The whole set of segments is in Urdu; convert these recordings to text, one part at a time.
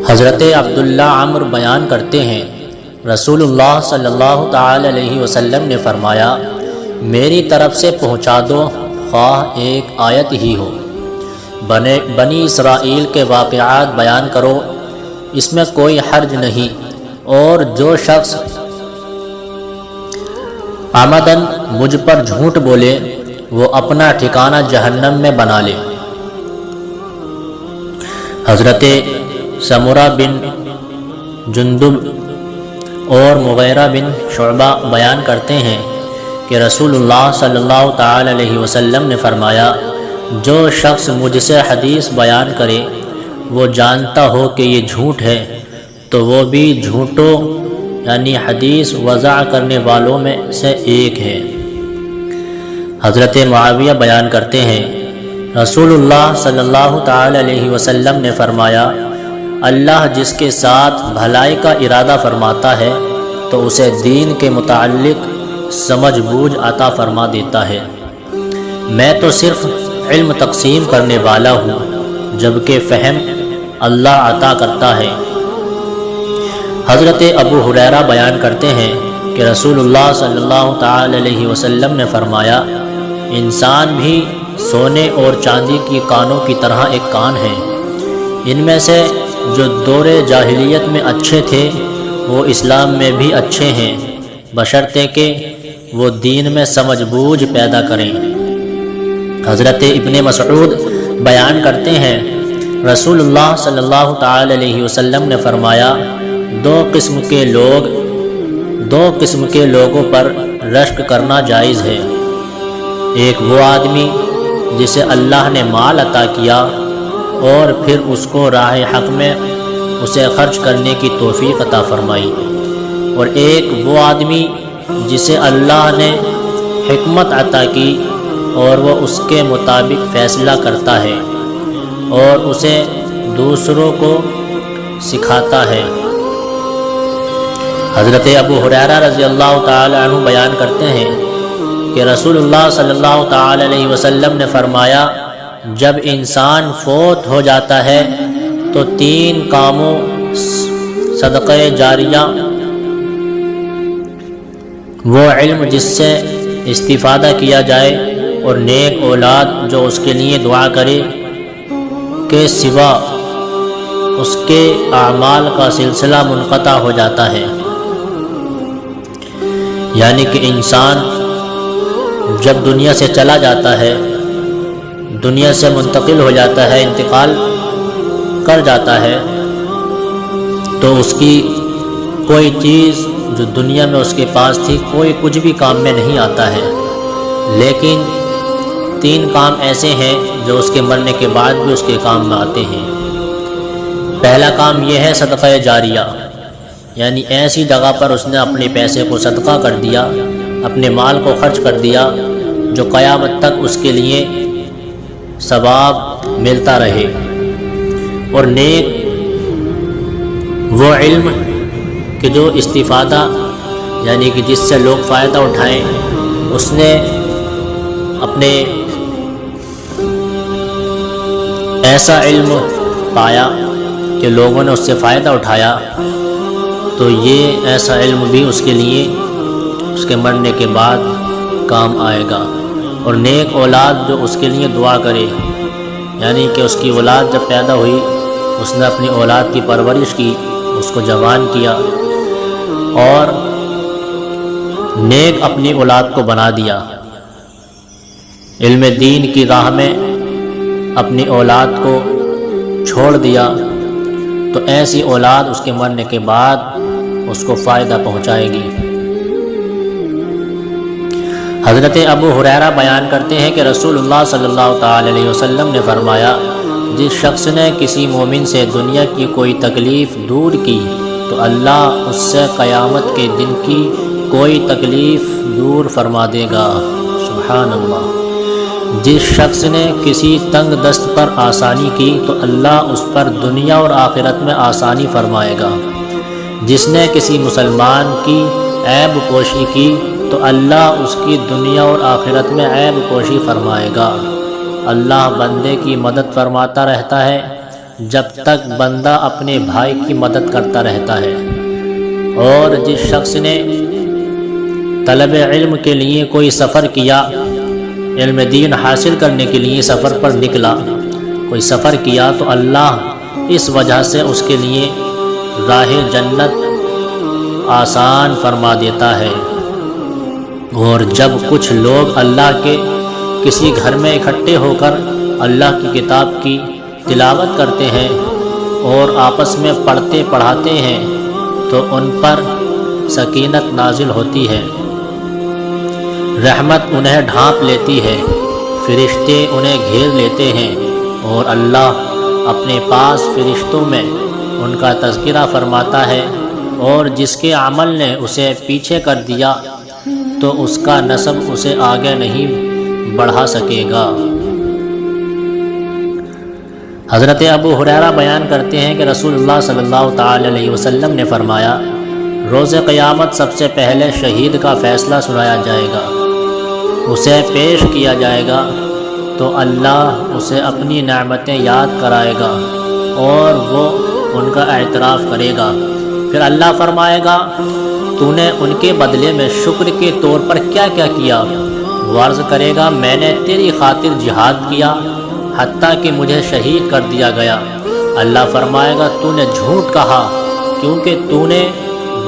حضرت عبداللہ عمرو بیان کرتے ہیں، رسول اللہ صلی اللہ تعالی علیہ وسلم نے فرمایا، میری طرف سے پہنچا دو، خواہ ایک آیت ہی ہو۔ بنی اسرائیل کے واقعات بیان کرو، اس میں کوئی حرج نہیں، اور جو شخص عمدن مجھ پر جھوٹ بولے وہ اپنا ٹھکانہ جہنم میں بنا لے۔ حضرت سمرہ بن جندب اور مغیرہ بن شعبہ بیان کرتے ہیں کہ رسول اللہ صلی اللہ تعالی علیہ وسلم نے فرمایا، جو شخص مجھ سے حدیث بیان کرے وہ جانتا ہو کہ یہ جھوٹ ہے تو وہ بھی جھوٹوں یعنی حدیث وضع کرنے والوں میں سے ایک ہے۔ حضرت معاویہ بیان کرتے ہیں، رسول اللہ صلی اللہ تعالی علیہ وسلم نے فرمایا، اللہ جس کے ساتھ بھلائی کا ارادہ فرماتا ہے تو اسے دین کے متعلق سمجھ بوجھ عطا فرما دیتا ہے۔ میں تو صرف علم تقسیم کرنے والا ہوں، جبکہ فہم اللہ عطا کرتا ہے۔ حضرت ابو ہریرہ بیان کرتے ہیں کہ رسول اللہ صلی اللہ تعالی علیہ وسلم نے فرمایا، انسان بھی سونے اور چاندی کی کانوں کی طرح ایک کان ہے، ان میں سے جو دور جاہلیت میں اچھے تھے وہ اسلام میں بھی اچھے ہیں، بشرطے کہ وہ دین میں سمجھ بوجھ پیدا کریں۔ حضرت ابن مسعود بیان کرتے ہیں، رسول اللہ صلی اللہ تعالی علیہ وسلم نے فرمایا، دو قسم کے لوگوں پر رشک کرنا جائز ہے، ایک وہ آدمی جسے اللہ نے مال عطا کیا اور پھر اس کو راہ حق میں اسے خرچ کرنے کی توفیق عطا فرمائی، اور ایک وہ آدمی جسے اللہ نے حکمت عطا کی اور وہ اس کے مطابق فیصلہ کرتا ہے اور اسے دوسروں کو سکھاتا ہے۔ حضرت ابو ہریرہ رضی اللہ تعالی عنہ بیان کرتے ہیں کہ رسول اللہ صلی اللہ تعالی علیہ وسلم نے فرمایا، جب انسان فوت ہو جاتا ہے تو 3 کاموں صدقہ جاریہ، وہ علم جس سے استفادہ کیا جائے اور نیک اولاد جو اس کے لیے دعا کرے، کے سوا اس کے اعمال کا سلسلہ منقطع ہو جاتا ہے۔ یعنی کہ انسان جب دنیا سے چلا جاتا ہے، دنیا سے منتقل ہو جاتا ہے، انتقال کر جاتا ہے، تو اس کی کوئی چیز جو دنیا میں اس کے پاس تھی کوئی کچھ بھی کام میں نہیں آتا ہے، لیکن 3 کام ایسے ہیں جو اس کے مرنے کے بعد بھی اس کے کام میں آتے ہیں۔ پہلا کام یہ ہے صدقہ جاریہ، یعنی ایسی جگہ پر اس نے اپنے پیسے کو صدقہ کر دیا، اپنے مال کو خرچ کر دیا جو قیامت تک اس کے لیے ثواب ملتا رہے۔ اور نیک وہ علم کہ جو استفادہ یعنی کہ جس سے لوگ فائدہ اٹھائیں، اس نے اپنے ایسا علم پایا کہ لوگوں نے اس سے فائدہ اٹھایا، تو یہ ایسا علم بھی اس کے لیے اس کے مرنے کے بعد کام آئے گا۔ اور نیک اولاد جو اس کے لیے دعا کرے، یعنی کہ اس کی اولاد جب پیدا ہوئی اس نے اپنی اولاد کی پرورش کی، اس کو جوان کیا اور نیک اپنی اولاد کو بنا دیا، علم دین کی راہ میں اپنی اولاد کو چھوڑ دیا، تو ایسی اولاد اس کے مرنے کے بعد اس کو فائدہ پہنچائے گی۔ حضرت ابو ہریرہ بیان کرتے ہیں کہ رسول اللہ صلی اللہ تعالی علیہ وسلم نے فرمایا، جس شخص نے کسی مومن سے دنیا کی کوئی تکلیف دور کی تو اللہ اس سے قیامت کے دن کی کوئی تکلیف دور فرما دے گا۔ سبحان اللہ۔ جس شخص نے کسی تنگ دست پر آسانی کی تو اللہ اس پر دنیا اور آخرت میں آسانی فرمائے گا۔ جس نے کسی مسلمان کی عیب پوشی کی تو اللہ اس کی دنیا اور آخرت میں عیب پوشی فرمائے گا۔ اللہ بندے کی مدد فرماتا رہتا ہے جب تک بندہ اپنے بھائی کی مدد کرتا رہتا ہے۔ اور جس شخص نے طلب علم کے لیے کوئی سفر کیا، علم دین حاصل کرنے کے لیے سفر پر نکلا، کوئی سفر کیا، تو اللہ اس وجہ سے اس کے لیے راہ جنت آسان فرما دیتا ہے۔ اور جب کچھ لوگ اللہ کے کسی گھر میں اکٹھے ہو کر اللہ کی کتاب کی تلاوت کرتے ہیں اور آپس میں پڑھتے پڑھاتے ہیں تو ان پر سکینت نازل ہوتی ہے، رحمت انہیں ڈھانپ لیتی ہے، فرشتے انہیں گھیر لیتے ہیں، اور اللہ اپنے پاس فرشتوں میں ان کا تذکرہ فرماتا ہے، اور جس کے عمل نے اسے پیچھے کر دیا تو اس کا نسب اسے آگے نہیں بڑھا سکے گا۔ حضرت ابو ہریرہ بیان کرتے ہیں کہ رسول اللہ صلی اللہ تعالی علیہ وسلم نے فرمایا، روز قیامت سب سے پہلے شہید کا فیصلہ سنایا جائے گا، اسے پیش کیا جائے گا تو اللہ اسے اپنی نعمتیں یاد کرائے گا اور وہ ان کا اعتراف کرے گا۔ پھر اللہ فرمائے گا، تو نے ان کے بدلے میں شکر کے طور پر کیا کیا کیا؟ وہ عرض کرے گا، میں نے تیری خاطر جہاد کیا حتیٰ کہ مجھے شہید کر دیا گیا۔ اللہ فرمائے گا، تو نے جھوٹ کہا کیونکہ تو نے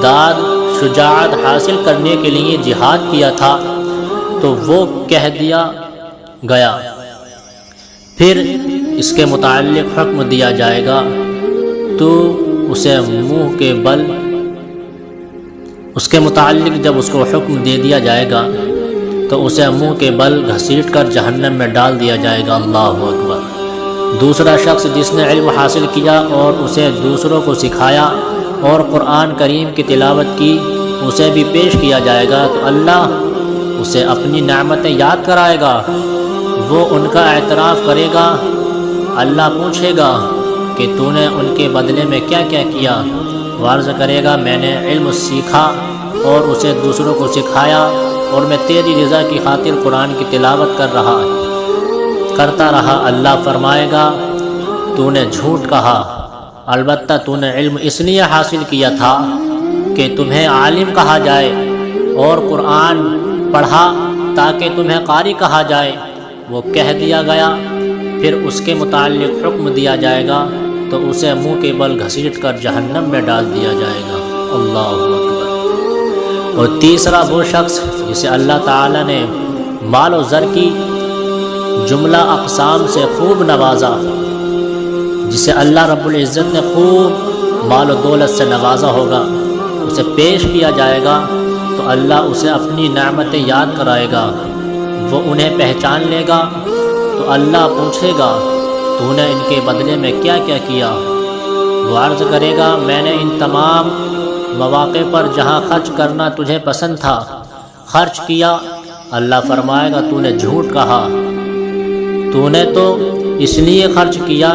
داد شجاعت حاصل کرنے کے لیے جہاد کیا تھا، تو وہ کہہ دیا گیا۔ پھر اس کے متعلق حکم دیا جائے گا، تو اسے منہ کے بل، اس کے متعلق جب اس کو حکم دے دیا جائے گا تو اسے منہ کے بل گھسیٹ کر جہنم میں ڈال دیا جائے گا۔ اللہ اکبر۔ دوسرا شخص جس نے علم حاصل کیا اور اسے دوسروں کو سکھایا اور قرآن کریم کی تلاوت کی، اسے بھی پیش کیا جائے گا تو اللہ اسے اپنی نعمتیں یاد کرائے گا، وہ ان کا اعتراف کرے گا۔ اللہ پوچھے گا کہ تو نے ان کے بدلے میں کیا کیا کیا؟ وہ عرض کرے گا، میں نے علم سیکھا اور اسے دوسروں کو سکھایا، اور میں تیری رضا کی خاطر قرآن کی تلاوت کرتا رہا۔ اللہ فرمائے گا، تو نے جھوٹ کہا، البتہ تو نے علم اس لیے حاصل کیا تھا کہ تمہیں عالم کہا جائے، اور قرآن پڑھا تاکہ تمہیں قاری کہا جائے۔ وہ کہہ دیا گیا۔ پھر اس کے متعلق حکم دیا جائے گا تو اسے منہ کے بل گھسیٹ کر جہنم میں ڈال دیا جائے گا۔ اللہ اکبر۔ اور تیسرا وہ شخص جسے اللہ تعالیٰ نے مال و زر کی جملہ اقسام سے خوب نوازا، جسے اللہ رب العزت نے خوب مال و دولت سے نوازا ہوگا، اسے پیش کیا جائے گا تو اللہ اسے اپنی نعمتیں یاد کرائے گا، وہ انہیں پہچان لے گا تو اللہ پوچھے گا، تو نے ان کے بدلے میں کیا کیا کیا؟ وہ عرض کرے گا، میں نے ان تمام مواقع پر جہاں خرچ کرنا تجھے پسند تھا خرچ کیا۔ اللہ فرمائے گا، تو نے جھوٹ کہا، تو نے تو اس لیے خرچ کیا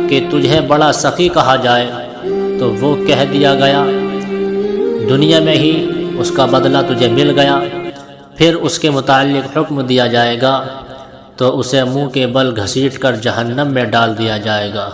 کہ تجھے بڑا سخی کہا جائے۔ تو وہ کہہ دیا گیا، دنیا میں ہی اس کا بدلہ تجھے مل گیا۔ پھر اس کے متعلق حکم دیا جائے گا تو اسے منہ کے بل گھسیٹ کر جہنم میں ڈال دیا جائے گا۔